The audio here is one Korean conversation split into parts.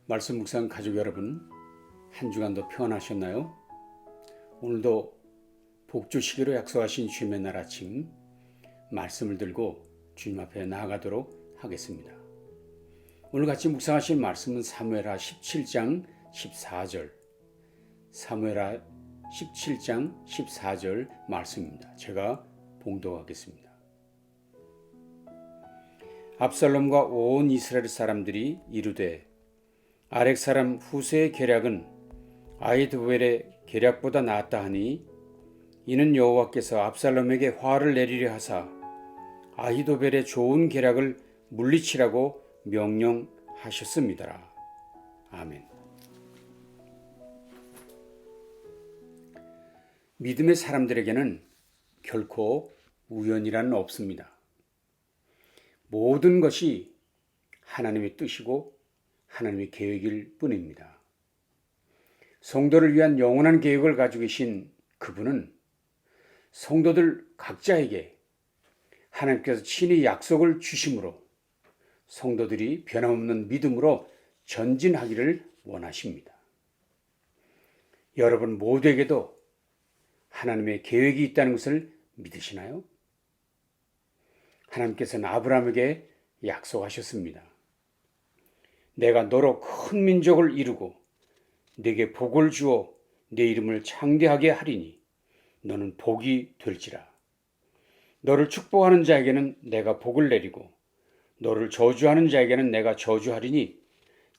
말씀 묵상 가족 여러분, 한 주간도 평안하셨나요? 오늘도 복주시기로 약속하신 주님의 날 아침 말씀을 들고 주님 앞에 나아가도록 하겠습니다. 오늘 같이 묵상하실 말씀은 사무엘하 17장 14절 사무엘하 17장 14절 말씀입니다. 제가 봉독하겠습니다. 압살롬과 온 이스라엘 사람들이 이르되 아렉 사람 후세의 계략은 아히도벨의 계략보다 낫다 하니 이는 여호와께서 압살롬에게 화를 내리려 하사 아히도벨의 좋은 계략을 물리치라고 명령하셨습니다. 아멘. 믿음의 사람들에게는 결코 우연이란 없습니다. 모든 것이 하나님의 뜻이고 하나님의 계획일 뿐입니다. 성도를 위한 영원한 계획을 가지고 계신 그분은 성도들 각자에게 하나님께서 친히 약속을 주심으로 성도들이 변함없는 믿음으로 전진하기를 원하십니다. 여러분 모두에게도 하나님의 계획이 있다는 것을 믿으시나요? 하나님께서는 아브라함에게 약속하셨습니다. 내가 너로 큰 민족을 이루고 네게 복을 주어 네 이름을 창대하게 하리니 너는 복이 될지라. 너를 축복하는 자에게는 내가 복을 내리고 너를 저주하는 자에게는 내가 저주하리니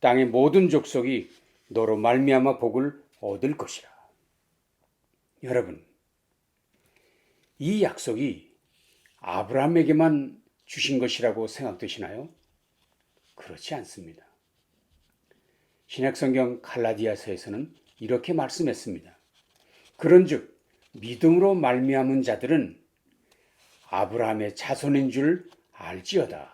땅의 모든 족속이 너로 말미암아 복을 얻을 것이라. 여러분, 이 약속이 아브라함에게만 주신 것이라고 생각되시나요? 그렇지 않습니다. 신약성경 갈라디아서에서는 이렇게 말씀했습니다. 그런즉 믿음으로 말미암은 자들은 아브라함의 자손인 줄 알지어다.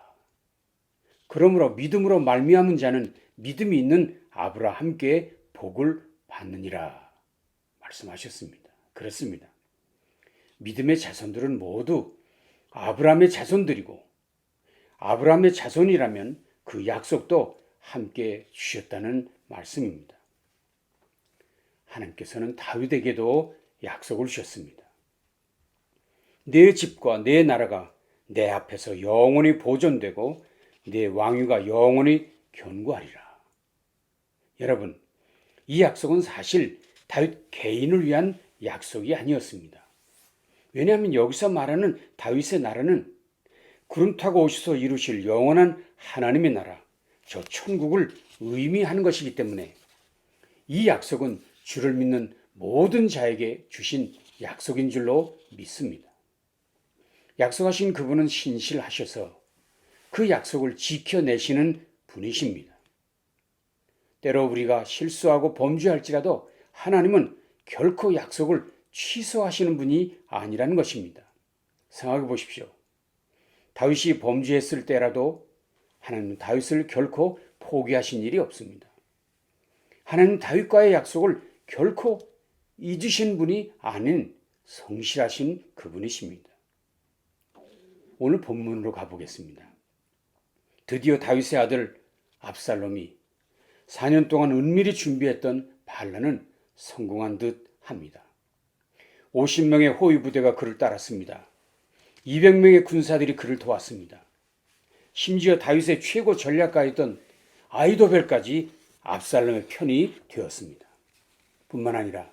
그러므로 믿음으로 말미암은 자는 믿음이 있는 아브라함께 복을 받느니라 말씀하셨습니다. 그렇습니다. 믿음의 자손들은 모두 아브라함의 자손들이고 아브라함의 자손이라면 그 약속도 함께 주셨다는 말씀입니다. 하나님께서는 다윗에게도 약속을 주셨습니다. 내 집과 내 나라가 내 앞에서 영원히 보존되고 내 왕위가 영원히 견고하리라. 여러분, 이 약속은 사실 다윗 개인을 위한 약속이 아니었습니다. 왜냐하면 여기서 말하는 다윗의 나라는 구름 타고 오셔서 이루실 영원한 하나님의 나라, 저 천국을 의미하는 것이기 때문에 이 약속은 주를 믿는 모든 자에게 주신 약속인 줄로 믿습니다. 약속하신 그분은 신실하셔서 그 약속을 지켜내시는 분이십니다. 때로 우리가 실수하고 범죄할지라도 하나님은 결코 약속을 취소하시는 분이 아니라는 것입니다. 생각해 보십시오. 다윗이 범죄했을 때라도 하나님은 다윗을 결코 포기하신 일이 없습니다. 하나님 다윗과의 약속을 결코 잊으신 분이 아닌 성실하신 그분이십니다. 오늘 본문으로 가보겠습니다. 드디어 다윗의 아들 압살롬이 4년 동안 은밀히 준비했던 반란은 성공한 듯 합니다. 50명의 호위 부대가 그를 따랐습니다. 200명의 군사들이 그를 도왔습니다. 심지어 다윗의 최고 전략가였던 아히도벨까지 압살롬의 편이 되었습니다. 뿐만 아니라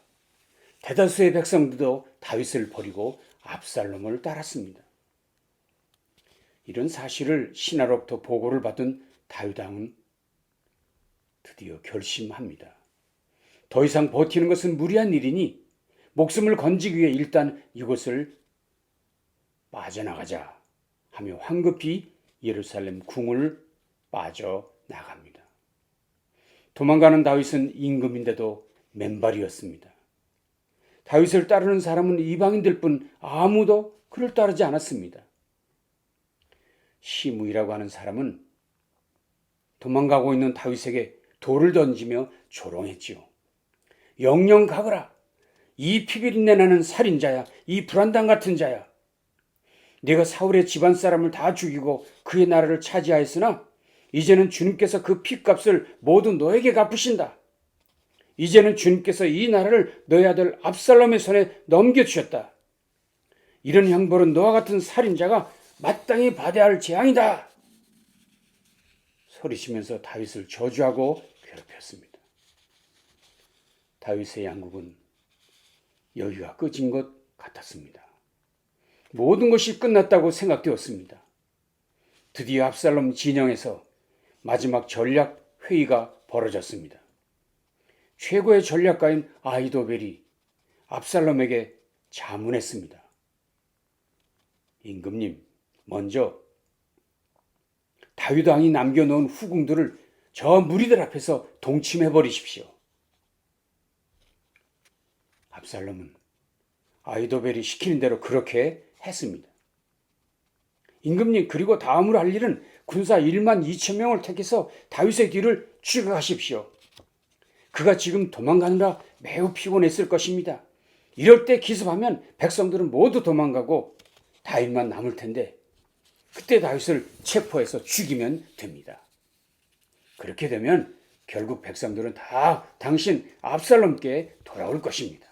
대다수의 백성들도 다윗을 버리고 압살롬을 따랐습니다. 이런 사실을 신하로부터 보고를 받은 다윗 왕은 드디어 결심합니다. 더 이상 버티는 것은 무리한 일이니 목숨을 건지기 위해 일단 이곳을 빠져나가자 하며 황급히 예루살렘 궁을 빠져나갑니다. 도망가는 다윗은 임금인데도 맨발이었습니다. 다윗을 따르는 사람은 이방인들 뿐 아무도 그를 따르지 않았습니다. 시므이라고 하는 사람은 도망가고 있는 다윗에게 돌을 던지며 조롱했지요. 영영 가거라. 이 피비린내 나는 살인자야. 이 불안당 같은 자야. 네가 사울의 집안 사람을 다 죽이고 그의 나라를 차지하였으나 이제는 주님께서 그 피값을 모두 너에게 갚으신다. 이제는 주님께서 이 나라를 너희 아들 압살롬의 손에 넘겨주셨다. 이런 형벌은 너와 같은 살인자가 마땅히 받아야 할 재앙이다. 소리치면서 다윗을 저주하고 괴롭혔습니다. 다윗의 양국은 여기가 끝인 것 같았습니다. 모든 것이 끝났다고 생각되었습니다. 드디어 압살롬 진영에서 마지막 전략 회의가 벌어졌습니다. 최고의 전략가인 아히도벨이 압살롬에게 자문했습니다. 임금님, 먼저 다윗 왕이 남겨놓은 후궁들을 저 무리들 앞에서 동침해 버리십시오. 압살롬은 아히도벨이 시키는 대로 그렇게 했습니다. 임금님, 그리고 다음으로 할 일은 군사 1만 2천 명을 택해서 다윗의 뒤를 추격하십시오. 그가 지금 도망가느라 매우 피곤했을 것입니다. 이럴 때 기습하면 백성들은 모두 도망가고 다윗만 남을 텐데 그때 다윗을 체포해서 죽이면 됩니다. 그렇게 되면 결국 백성들은 다 당신 압살롬께 돌아올 것입니다.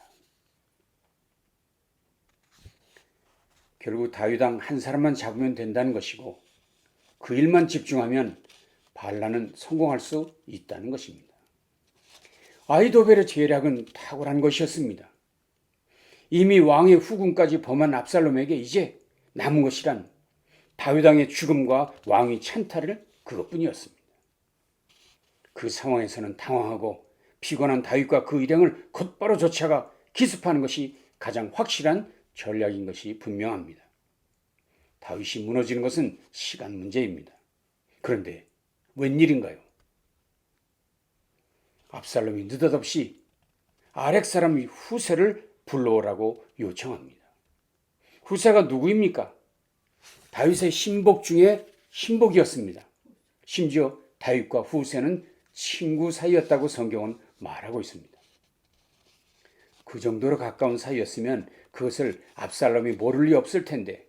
결국 다윗 왕 한 사람만 잡으면 된다는 것이고 그 일만 집중하면 반란은 성공할 수 있다는 것입니다. 아히도벨의 계략은 탁월한 것이었습니다. 이미 왕의 후궁까지 범한 압살롬에게 이제 남은 것이란 다윗 왕의 죽음과 왕위 찬탈을 그것뿐이었습니다. 그 상황에서는 당황하고 피곤한 다윗과 그 일행을 곧바로 쫓아가 기습하는 것이 가장 확실한 전략인 것이 분명합니다. 다윗이 무너지는 것은 시간 문제입니다. 그런데 웬일인가요? 압살롬이 느닷없이 아렉 사람 후세를 불러오라고 요청합니다. 후세가 누구입니까? 다윗의 신복 중에 신복이었습니다. 심지어 다윗과 후세는 친구 사이였다고 성경은 말하고 있습니다. 그 정도로 가까운 사이였으면 그것을 압살롬이 모를 리 없을 텐데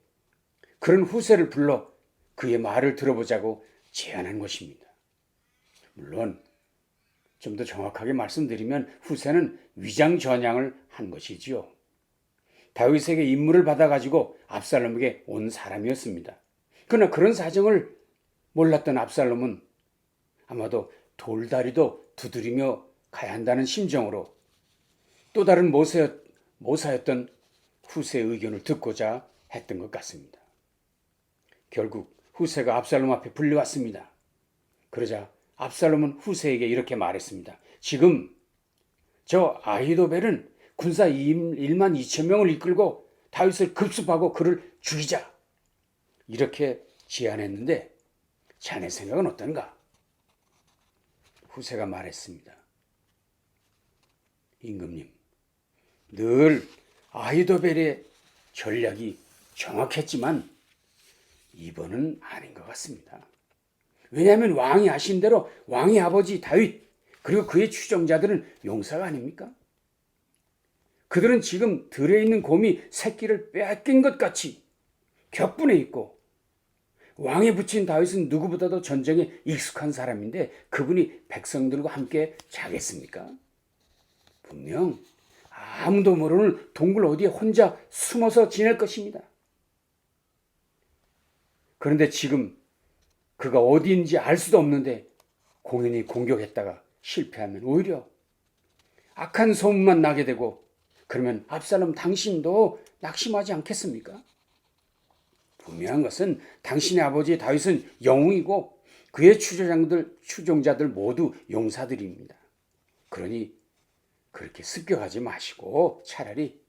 그런 후세를 불러 그의 말을 들어보자고 제안한 것입니다. 물론 좀 더 정확하게 말씀드리면 후세는 위장 전향을 한 것이지요. 다윗에게 임무를 받아가지고 압살롬에게 온 사람이었습니다. 그러나 그런 사정을 몰랐던 압살롬은 아마도 돌다리도 두드리며 가야 한다는 심정으로 또 다른 모사였던 후세의 의견을 듣고자 했던 것 같습니다. 결국 후세가 압살롬 앞에 불려왔습니다. 그러자 압살롬은 후세에게 이렇게 말했습니다. 지금 저 아히도벨은 군사 1만 2천 명을 이끌고 다윗을 급습하고 그를 죽이자. 이렇게 제안했는데 자네 생각은 어떤가? 후세가 말했습니다. 임금님, 늘 아히도벨의 전략이 정확했지만 이번은 아닌 것 같습니다. 왜냐하면 왕이 하신 대로 왕의 아버지 다윗 그리고 그의 추종자들은 용사가 아닙니까? 그들은 지금 들에 있는 곰이 새끼를 빼앗긴 것 같이 격분해 있고 왕에 붙인 다윗은 누구보다도 전쟁에 익숙한 사람인데 그분이 백성들과 함께 자겠습니까? 분명 아무도 모르는 동굴 어디에 혼자 숨어서 지낼 것입니다. 그런데 지금 그가 어디인지 알 수도 없는데 공연히 공격했다가 실패하면 오히려 악한 소문만 나게 되고 그러면 압살롬 당신도 낙심하지 않겠습니까? 분명한 것은 당신의 아버지 다윗은 영웅이고 그의 추종자들 모두 용사들입니다. 그러니 그렇게 습격하지 마시고 차라리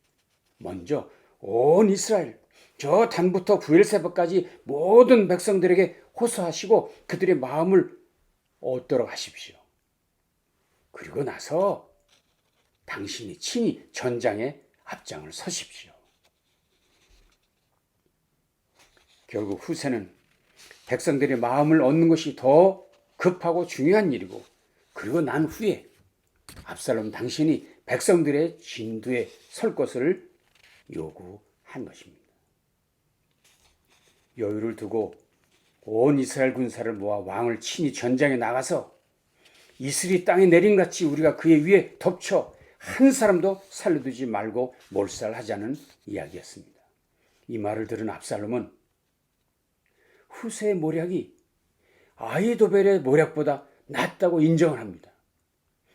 먼저 온 이스라엘 저 단부터 브엘세바까지 모든 백성들에게 호소하시고 그들의 마음을 얻도록 하십시오. 그리고 나서 당신이 친히 전장에 앞장을 서십시오. 결국 후세는 백성들의 마음을 얻는 것이 더 급하고 중요한 일이고 그리고 난 후에 압살롬 당신이 백성들의 진두에 설 것을 요구한 것입니다. 여유를 두고 온 이스라엘 군사를 모아 왕을 친히 전장에 나가서 이슬이 땅에 내림같이 우리가 그의 위에 덮쳐 한 사람도 살려두지 말고 몰살하자는 이야기였습니다. 이 말을 들은 압살롬은 후세의 모략이 아히도벨의 모략보다 낫다고 인정을 합니다.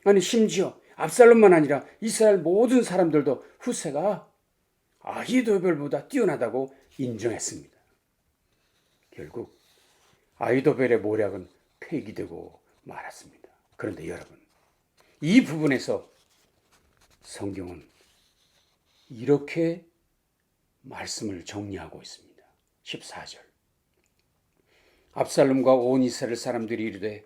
아니 심지어 압살롬만 아니라 이스라엘 모든 사람들도 후세가 아히도벨보다 뛰어나다고 인정했습니다. 결국 아히도벨의 모략은 폐기되고 말았습니다. 그런데 여러분, 이 부분에서 성경은 이렇게 말씀을 정리하고 있습니다. 14절. 압살롬과 온 이스라엘 사람들이 이르되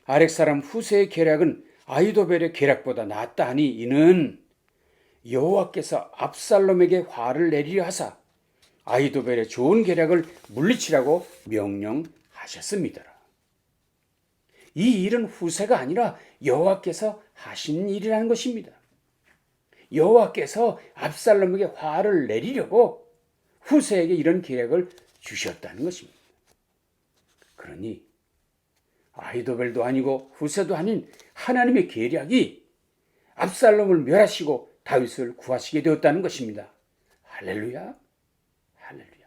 아렉 사람 후세의 계략은 아히도벨의 계략보다 낫다 하니 이는 여호와께서 압살롬에게 화를 내리려 하사 아히도벨의 좋은 계략을 물리치라고 명령하셨습니다. 이 일은 후세가 아니라 여호와께서 하신 일이라는 것입니다. 여호와께서 압살롬에게 화를 내리려고 후세에게 이런 계략을 주셨다는 것입니다. 그러니 아히도벨도 아니고 후세도 아닌 하나님의 계략이 압살롬을 멸하시고 다윗을 구하시게 되었다는 것입니다. 할렐루야, 할렐루야.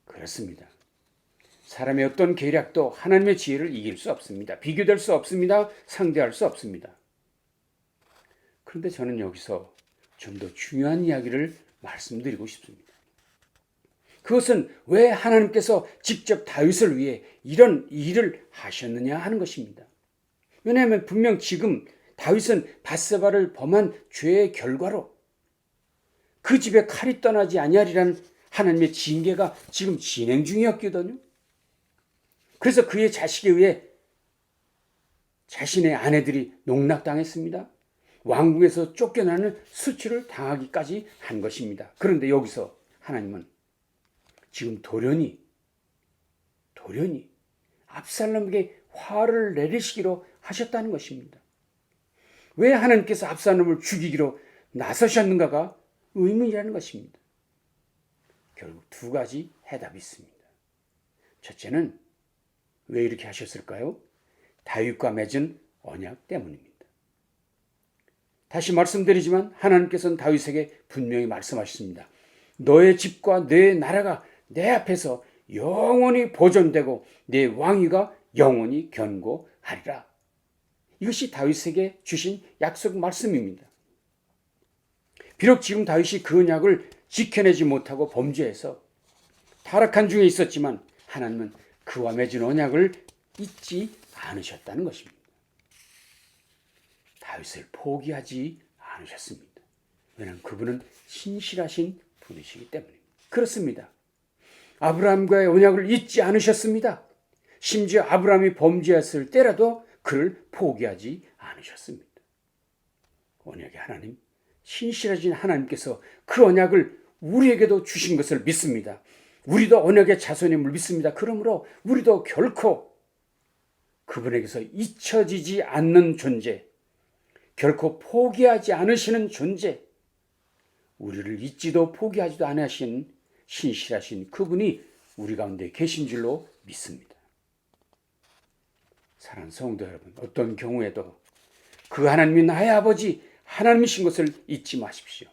그렇습니다. 사람의 어떤 계략도 하나님의 지혜를 이길 수 없습니다. 비교될 수 없습니다. 상대할 수 없습니다. 그런데 저는 여기서 좀 더 중요한 이야기를 말씀드리고 싶습니다. 그것은 왜 하나님께서 직접 다윗을 위해 이런 일을 하셨느냐 하는 것입니다. 왜냐하면 분명 지금 다윗은 밧세바를 범한 죄의 결과로 그 집에 칼이 떠나지 아니하리라는 하나님의 징계가 지금 진행 중이었거든요. 그래서 그의 자식에 의해 자신의 아내들이 농락당했습니다. 왕궁에서 쫓겨나는 수치를 당하기까지 한 것입니다. 그런데 여기서 하나님은 지금 돌연히 압살롬에게 화를 내리시기로 하셨다는 것입니다. 왜 하나님께서 압살롬을 죽이기로 나서셨는가가 의문이라는 것입니다. 결국 두 가지 해답이 있습니다. 첫째는 왜 이렇게 하셨을까요? 다윗과 맺은 언약 때문입니다. 다시 말씀드리지만 하나님께서는 다윗에게 분명히 말씀하셨습니다. 너의 집과 내 나라가 내 앞에서 영원히 보존되고 내 왕위가 영원히 견고하리라. 이것이 다윗에게 주신 약속 말씀입니다. 비록 지금 다윗이 그 언약을 지켜내지 못하고 범죄해서 타락한 중에 있었지만 하나님은 그와 맺은 언약을 잊지 않으셨다는 것입니다. 다윗을 포기하지 않으셨습니다. 왜냐하면 그분은 신실하신 분이시기 때문입니다. 그렇습니다. 아브라함과의 언약을 잊지 않으셨습니다. 심지어 아브라함이 범죄했을 때라도 그를 포기하지 않으셨습니다. 언약의 하나님, 신실하신 하나님께서 그 언약을 우리에게도 주신 것을 믿습니다. 우리도 언약의 자손임을 믿습니다. 그러므로 우리도 결코 그분에게서 잊혀지지 않는 존재, 결코 포기하지 않으시는 존재, 우리를 잊지도 포기하지도 않으신 신실하신 그분이 우리 가운데 계신 줄로 믿습니다. 사랑하는 성도 여러분, 어떤 경우에도 그 하나님이 나의 아버지 하나님이신 것을 잊지 마십시오.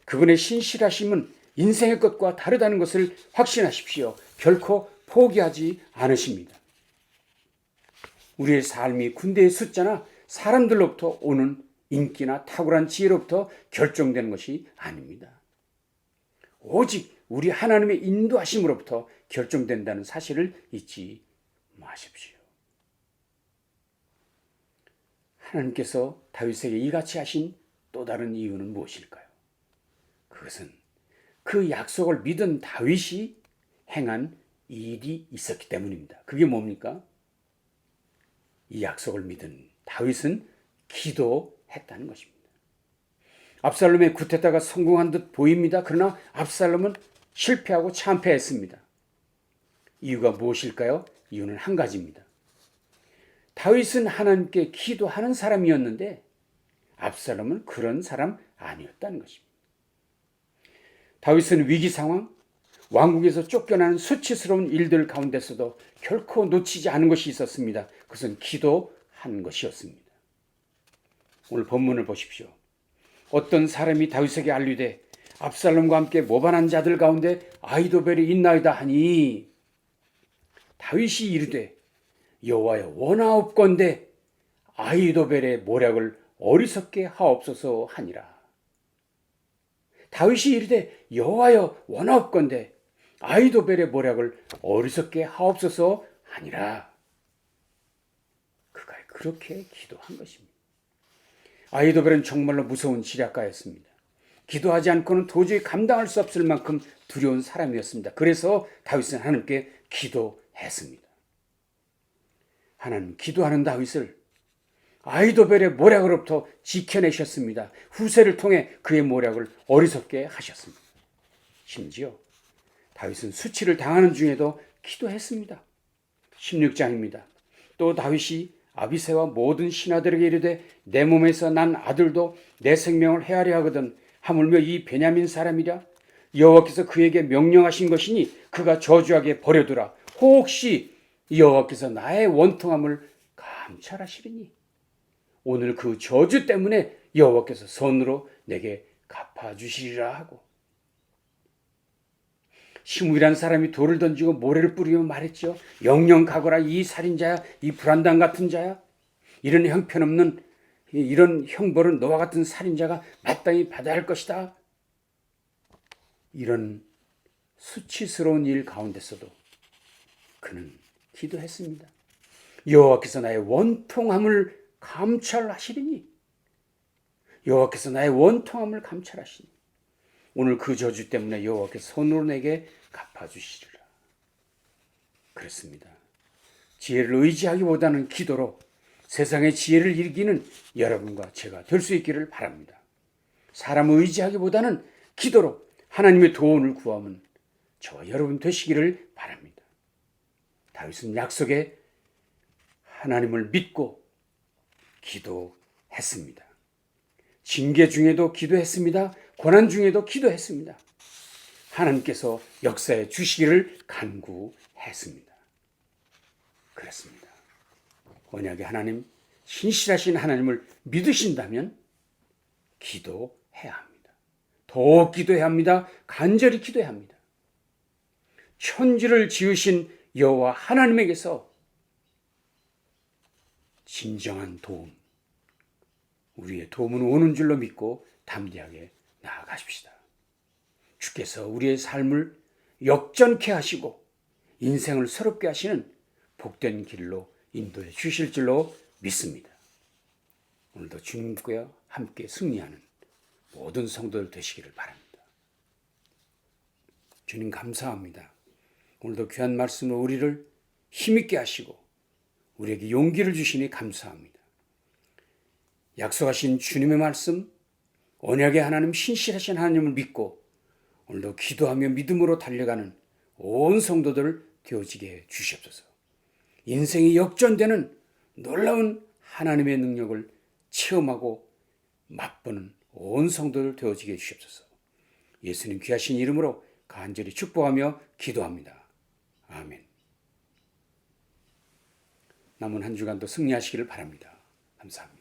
그분의 신실하심은 인생의 것과 다르다는 것을 확신하십시오. 결코 포기하지 않으십니다. 우리의 삶이 군대의 숫자나 사람들로부터 오는 인기나 탁월한 지혜로부터 결정되는 것이 아닙니다. 오직 우리 하나님의 인도하심으로부터 결정된다는 사실을 잊지 마십시오. 하나님께서 다윗에게 이같이 하신 또 다른 이유는 무엇일까요? 그것은 그 약속을 믿은 다윗이 행한 일이 있었기 때문입니다. 그게 뭡니까? 이 약속을 믿은 다윗은 기도했다는 것입니다. 압살롬의 쿠데타가 성공한 듯 보입니다. 그러나 압살롬은 실패하고 참패했습니다. 이유가 무엇일까요? 이유는 한 가지입니다. 다윗은 하나님께 기도하는 사람이었는데 압살롬은 그런 사람 아니었다는 것입니다. 다윗은 위기 상황, 왕국에서 쫓겨나는 수치스러운 일들 가운데서도 결코 놓치지 않은 것이 있었습니다. 그것은 기도한 것이었습니다. 오늘 본문을 보십시오. 어떤 사람이 다윗에게 알리되 압살롬과 함께 모반한 자들 가운데 아히도벨이 있나이다 하니 다윗이 이르되 여호와여 원하옵건대 아히도벨의 모략을 어리석게 하옵소서 하니라. 다윗이 이르되 여호와여 원하옵건대 아히도벨의 모략을 어리석게 하옵소서 하니라. 그가 그렇게 기도한 것입니다. 아히도벨은 정말로 무서운 지략가였습니다. 기도하지 않고는 도저히 감당할 수 없을 만큼 두려운 사람이었습니다. 그래서 다윗은 하나님께 기도했습니다. 하나님, 기도하는 다윗을 아히도벨의 모략으로부터 지켜내셨습니다. 후세를 통해 그의 모략을 어리석게 하셨습니다. 심지어 다윗은 수치를 당하는 중에도 기도했습니다. 16장입니다. 또 다윗이 아비새와 모든 신하들에게 이르되 내 몸에서 난 아들도 내 생명을 해하려 하거든 하물며 이 베냐민 사람이랴 여호와께서 그에게 명령하신 것이니 그가 저주하게 버려두라. 혹시 여호와께서 나의 원통함을 감찰하시리니 오늘 그 저주 때문에 여호와께서 손으로 내게 갚아주시리라 하고 시므이란 사람이 돌을 던지고 모래를 뿌리며 말했죠. 영영 가거라 이 살인자야, 이 불안당 같은 자야. 이런 형편없는 이런 형벌은 너와 같은 살인자가 마땅히 받아야 할 것이다. 이런 수치스러운 일 가운데서도 그는 기도했습니다. 여호와께서 나의 원통함을 감찰하시리니 여호와께서 나의 원통함을 감찰하시니 오늘 그 저주 때문에 여호와께서 손으로 내게 갚아주시리라. 그렇습니다. 지혜를 의지하기보다는 기도로 세상의 지혜를 이기는 여러분과 제가 될 수 있기를 바랍니다. 사람을 의지하기보다는 기도로 하나님의 도움을 구하면 저와 여러분 되시기를 바랍니다. 다윗은 약속에 하나님을 믿고 기도했습니다. 징계 중에도 기도했습니다. 고난 중에도 기도했습니다. 하나님께서 역사해 주시기를 간구했습니다. 그렇습니다. 언약의 하나님, 신실하신 하나님을 믿으신다면 기도해야 합니다. 더욱 기도해야 합니다. 간절히 기도해야 합니다. 천지를 지으신 여호와 하나님에게서 진정한 도움, 우리의 도움은 오는 줄로 믿고 담대하게 나아가십시다. 주께서 우리의 삶을 역전케 하시고 인생을 새롭게 하시는 복된 길로 인도해 주실 줄로 믿습니다. 오늘도 주님과 함께 승리하는 모든 성도들 되시기를 바랍니다. 주님 감사합니다. 오늘도 귀한 말씀으로 우리를 힘있게 하시고 우리에게 용기를 주시니 감사합니다. 약속하신 주님의 말씀, 언약의 하나님, 신실하신 하나님을 믿고 오늘도 기도하며 믿음으로 달려가는 온 성도들 되어지게 주시옵소서. 인생이 역전되는 놀라운 하나님의 능력을 체험하고 맛보는 온 성도들 되어지게 주시옵소서. 예수님 귀하신 이름으로 간절히 축복하며 기도합니다. 아멘. 남은 한 주간도 승리하시기를 바랍니다. 감사합니다.